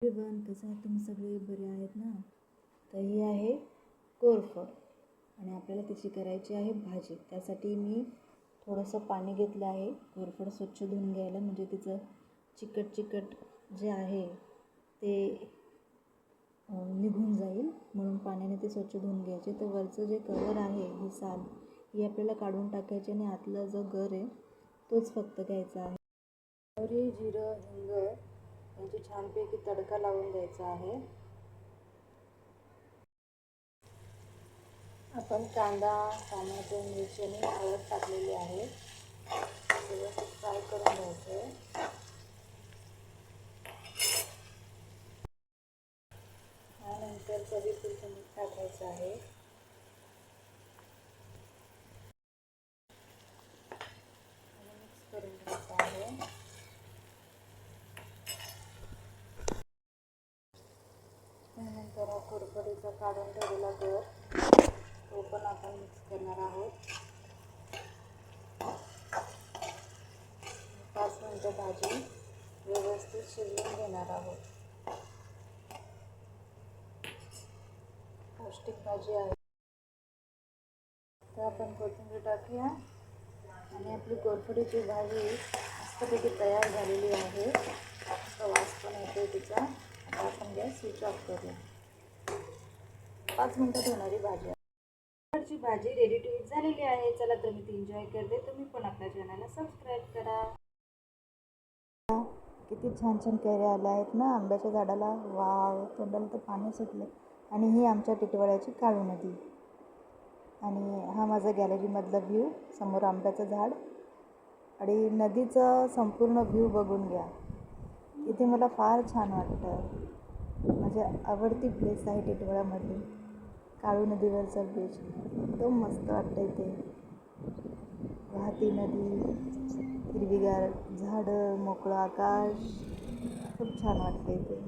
Everyone, कसं आहात तुम्ही सगळे? बरे आहेत ना? तर ही आहे कोरफड आणि आपल्याला तिची करायची आहे भाजी. त्यासाठी मी थोडंसं पाणी घेतलं आहे कोरफड स्वच्छ धुवून घ्यायला, म्हणजे तिचं चिकट जे आहे ते निघून जाईल, म्हणून पाण्याने ते स्वच्छ धुवून घ्यायचे. तर वरचं जे कवर आहे, ही साल, ही आपल्याला काढून टाकायची आणि आतला जो गर आहे तोच फक्त घ्यायचा आहे. मोहरी, जिरं, हिंग यांची छानपैकी तडका लावून द्यायचा आहे. आपण कांदा, टोमॅटो, मिरची आणि हळद टाकलेली आहे. व्यवस्थित फ्राय करून घ्यायचं आहे. त्यानंतर चवीपुरतं मीठ टाकायचं आहे. आणि मिक्स करून घ्यायचं आहे. त्यानंतर हा कोरफडीचा काढून ठेवलेला गर तो पण आपण मिक्स करणार आहोत. 5 मिनिटं भाजी व्यवस्थित शिजवून घेणार आहोत. पौष्टिक भाजी आहे. तर आपण कोथिंबीर टाकूया आणि आपली कोरफडीची भाजी मस्तपैकी तयार झालेली आहे. वास पण येतो तिचा. आता आपण गॅस स्विच ऑफ करूया. 5 मिनिटात होणारी भाजी. कोरफडची भाजी रेडी टू ईट झालेली आहे. चला तर मी ती एन्जॉय करते. तुम्ही पण आपल्या चॅनलला सबस्क्राईब करा. किती छान छान कैऱ्या आल्या आहेत ना आंब्याच्या झाडाला. वाव, तोंडाला तर पाणी सुटलं. आणि ही आमच्या टिटवाळ्याची काळू नदी आणि हा माझा गॅलरीमधला व्ह्यू. समोर आंब्याचं झाड आणि नदीचं संपूर्ण व्ह्यू बघून घ्या. इथे मला फार छान वाटतं. माझी आवडती प्लेस आहे टिटवाळ्यामधली काळू नदीवरचा बीच. एकदम मस्त वाटतं इथे. वाहती नदी, हिरवीगार झाडं, मोकळं आकाश, खूप छान वाटतं इथे.